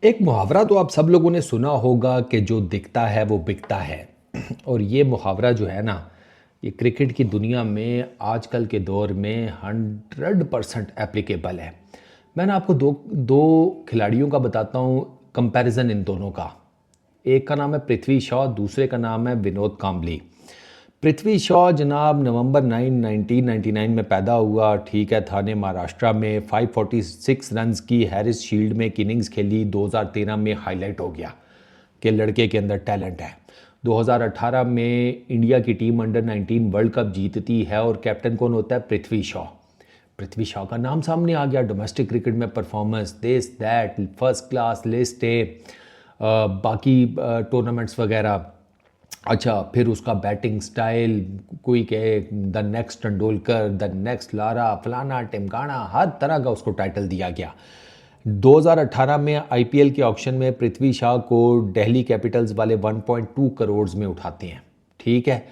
एक मुहावरा तो आप सब लोगों ने सुना होगा कि जो दिखता है वो बिकता है। और ये मुहावरा जो है ना, ये क्रिकेट की दुनिया में आजकल के दौर में 100% एप्लीकेबल है। मैं ना आपको दो दो खिलाड़ियों का बताता हूँ, कंपैरिजन इन दोनों का। एक का नाम है पृथ्वी शॉ, दूसरे का नाम है विनोद कांबली। पृथ्वी शॉ जनाब नवंबर 9 1999 में पैदा हुआ, ठीक है, थाने महाराष्ट्र में 546 रन्स की हैरिस शील्ड में एक इनिंग्स खेली। 2013 में हाईलाइट हो गया कि लड़के के अंदर टैलेंट है। 2018 में इंडिया की टीम अंडर 19 वर्ल्ड कप जीतती है और कैप्टन कौन होता है? पृथ्वी शॉ। पृथ्वी शॉ का नाम सामने आ गया, डोमेस्टिक क्रिकेट में performance this that first class list है, बाकी टूर्नामेंट्स वगैरह। अच्छा, फिर उसका बैटिंग स्टाइल, कोई कहे the next Tendulkar, the next Lara, फलाना टिमकाना, हर तरह का उसको टाइटल दिया गया। 2018 में आईपीएल के ऑक्शन में पृथ्वी शॉ को दिल्ली कैपिटल्स वाले 1.2 करोड़ में उठाते हैं। ठीक है,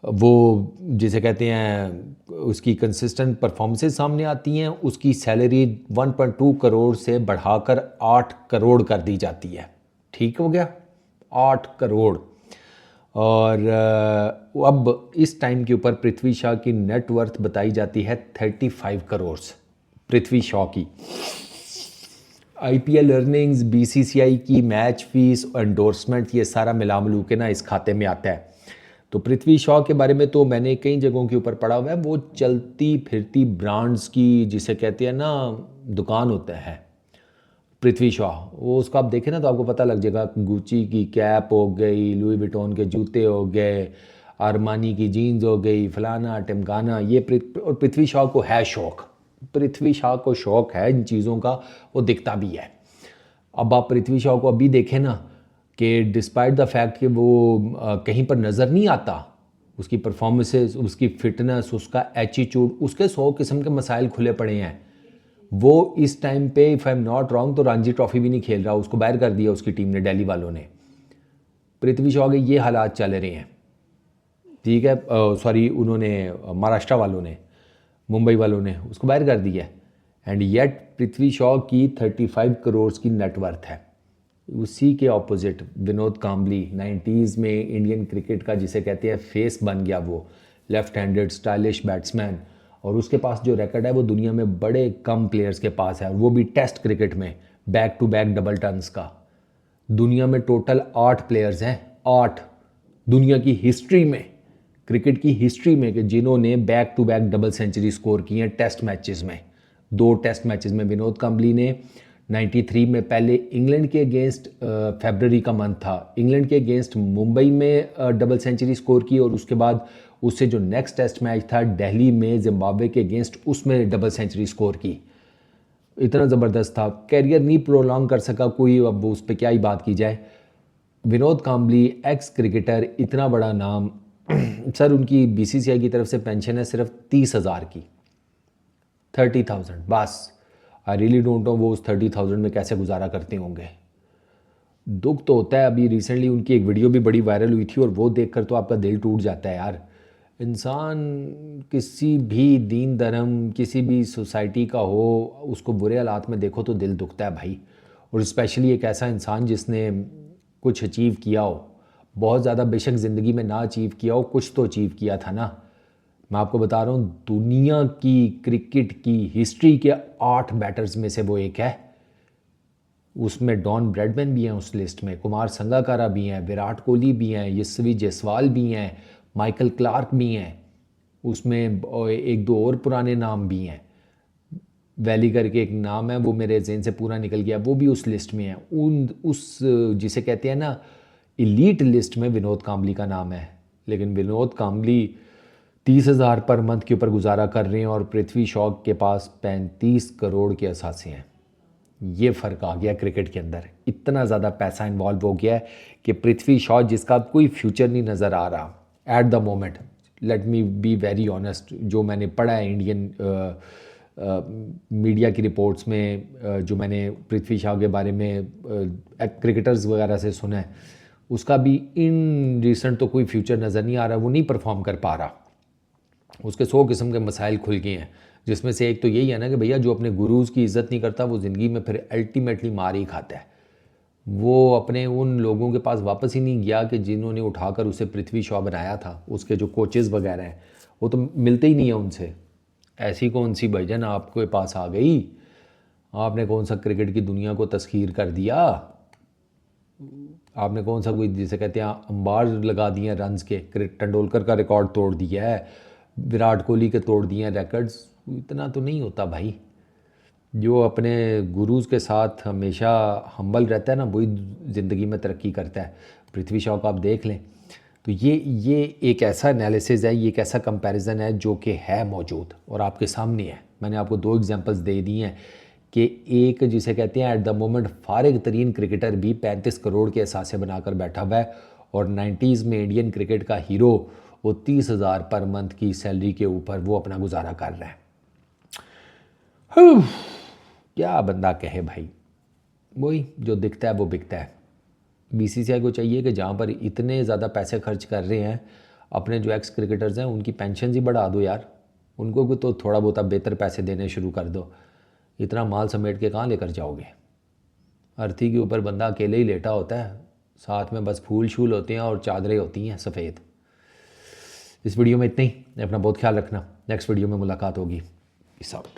वो जिसे कहते हैं उसकी कंसिस्टेंट परफॉर्मेंसेस सामने आती हैं, उसकी सैलरी 1.2 करोड़ से बढ़ाकर 8 करोड़ कर दी जाती है। ठीक हो गया, 8 करोड़। और अब इस टाइम के ऊपर पृथ्वी शॉ की नेटवर्थ बताई जाती है 35 करोड़। पृथ्वी शॉ की आईपीएल अर्निंग्स, बीसीसीआई की मैच फीस, एंडोर्समेंट, ये सारा मिला मिलू के ना इस खाते में आता है। तो पृथ्वी शॉ के बारे में तो मैंने कई जगहों के ऊपर पढ़ा हुआ है, वो चलती फिरती ब्रांड्स की जिसे कहते हैं ना दुकान होता है पृथ्वी शॉ। वो उसका आप देखें ना तो आपको पता लग जाएगा, गुची की कैप हो गई, लुई विटॉन के जूते हो गए, अरमानी की जीन्स हो गई, फलाना टिमकाना। ये और पृथ्वी शॉ को है शौक, पृथ्वी शॉ को शौक है इन चीज़ों का, वो दिखता भी है। अब आप पृथ्वी शॉ को अभी देखें ना कि डिस्पाइट द फैक्ट कि वो कहीं पर नज़र नहीं आता, उसकी परफॉर्मेंसेस, उसकी फिटनेस, उसका एटीट्यूड, उसके 100 किस्म के मसाइल खुले पड़े हैं। वो इस टाइम पे if I am not wrong तो रणजी ट्रॉफी भी नहीं खेल रहा, उसको बाहर कर दिया उसकी टीम ने, दिल्ली वालों ने। पृथ्वी शॉ के ये हालात चल रहे हैं, ठीक है, सॉरी उन्होंने महाराष्ट्र वालों ने, मुंबई वालों ने उसको बाहर कर दिया। एंड येट पृथ्वी शॉ की 35 करोड़ की नेटवर्थ है। उसी के ऑपोजिट विनोद कांबली 90s में इंडियन क्रिकेट का जिसे कहते हैं फेस बन गया, वो लेफ्ट हैंडेड स्टाइलिश बैट्समैन, और उसके पास जो रिकॉर्ड है वो दुनिया में बड़े कम प्लेयर्स के पास है, वो भी टेस्ट क्रिकेट में back to back double tons का। दुनिया में टोटल 8 प्लेयर्स हैं, 8 दुनिया की हिस्ट्री में, क्रिकेट की हिस्ट्री में, कि जिन्होंने back to back double century score की हैं टेस्ट मैचेस में। 2 टेस्ट मैचेस में विनोद कांबली ने 93 में पहले इंग्लैंड के अगेंस्ट, फरवरी का मंथ था, इंग्लैंड के अगेंस्ट मुंबई में डबल सेंचुरी स्कोर की, और उसके बाद उससे जो नेक्स्ट टेस्ट मैच था दिल्ली में जिम्बाब्वे के अगेंस्ट, उसमें डबल सेंचुरी स्कोर की। इतना ज़बरदस्त था, कैरियर नहीं प्रोलॉन्ग कर सका कोई, अब उस पर क्या ही बात की जाए। विनोद कांबली एक्स क्रिकेटर, इतना बड़ा नाम। सर उनकी बीसीसीआई की तरफ से पेंशन है सिर्फ 30,000 की, 30,000 बस। आई रियली डोंट नो वो उस 30,000 में कैसे गुजारा करते होंगे। दुख तो होता है। अभी रिसेंटली उनकी एक वीडियो भी बड़ी वायरल हुई थी, और वो देखकर तो आपका दिल टूट जाता है यार। इंसान किसी भी दीन धर्म, किसी भी सोसाइटी का हो, उसको बुरे हालात में देखो तो दिल दुखता है भाई। और स्पेशली एक ऐसा इंसान जिसने कुछ अचीव किया हो, बहुत ज़्यादा बेशक ज़िंदगी में ना अचीव किया हो, कुछ तो अचीव किया था ना। मैं आपको बता रहा हूँ, दुनिया की क्रिकेट की हिस्ट्री के 8 बैटर्स में से वो एक है। उसमें डॉन ब्रैडमैन भी हैं उस लिस्ट में, कुमार संगाकारा भी हैं, विराट कोहली भी हैं, यशस्वी जायसवाल भी हैं, माइकल क्लार्क भी हैं, उसमें एक दो और पुराने नाम भी हैं। वैली करके एक नाम है, वो मेरे ज़हन से पूरा निकल गया, वो भी उस लिस्ट में है। उस जिसे कहते हैं ना इलीट लिस्ट में विनोद कांबली का नाम है। लेकिन विनोद कांबली 30,000 पर मंथ के ऊपर गुजारा कर रहे हैं, और पृथ्वी शॉ के पास 35 करोड़ के असासे हैं। ये फ़र्क आ गया क्रिकेट के अंदर, इतना ज़्यादा पैसा इन्वॉल्व हो गया है कि पृथ्वी शॉ जिसका कोई फ्यूचर नहीं नज़र आ रहा at the moment. Let me be very honest, जो मैंने पढ़ा है इंडियन मीडिया की रिपोर्ट्स में, जो मैंने पृथ्वी शॉ के बारे में क्रिकेटर्स वगैरह से सुना है, उसका भी इन रिसेंट तो कोई फ्यूचर नज़र नहीं आ रहा, वो नहीं परफॉर्म कर पा रहा। उसके 100 किस्म के मसाइल खुल गए हैं, जिसमें से एक तो यही है ना कि भैया जो अपने गुरूज़ की इज़्ज़त नहीं करता वो ज़िंदगी में फिर अल्टीमेटली मार ही खाता है। वो अपने उन लोगों के पास वापस ही नहीं गया कि जिन्होंने उठाकर उसे पृथ्वी शॉ बनाया था। उसके जो कोचेज़ वगैरह हैं वो तो मिलते ही नहीं है उनसे। ऐसी कौन सी भाईजान आपके पास आ गई, आपने कौन सा क्रिकेट की दुनिया को तस्खीर कर दिया, आपने कौन सा कोई जिसे कहते हैं अंबार लगा दिए रन्स के, तेंदुलकर का रिकॉर्ड तोड़ दिया है, विराट कोहली के तोड़ दिए हैं रिकॉर्ड्स। इतना तो नहीं होता भाई। जो अपने गुरुज़ के साथ हमेशा हम्बल रहता है ना, वही ज़िंदगी में तरक्की करता है। पृथ्वी शॉ को आप देख लें तो ये एक ऐसा एनालिसिस है, ये एक ऐसा कंपैरिजन है जो कि है मौजूद और आपके सामने है। मैंने आपको 2 एग्जांपल्स दे दिए हैं कि एक जिसे कहते हैं एट द मोमेंट फारिग तरीन क्रिकेटर भी 35 करोड़ के असासे बनाकर बैठा हुआ है, और 90s में इंडियन क्रिकेट का हीरो वो 30,000 पर मंथ की सैलरी के ऊपर वो अपना गुजारा कर रहा है। क्या बंदा कहे भाई, वही जो दिखता है वो बिकता है। बीसीसीआई को चाहिए कि जहाँ पर इतने ज़्यादा पैसे खर्च कर रहे हैं अपने जो एक्स क्रिकेटर्स हैं उनकी पेंशन ही बढ़ा दो यार, उनको भी तो थोड़ा बहुत बेहतर पैसे देने शुरू कर दो। इतना माल समेट के कहाँ लेकर जाओगे। अर्थी के ऊपर बंदा अकेले ही लेटा होता है, साथ में बस फूल शूल होते हैं और चादरें होती हैं सफ़ेद। इस वीडियो में इतना ही। अपना बहुत ख्याल रखना, नेक्स्ट वीडियो में मुलाकात होगी। Peace out.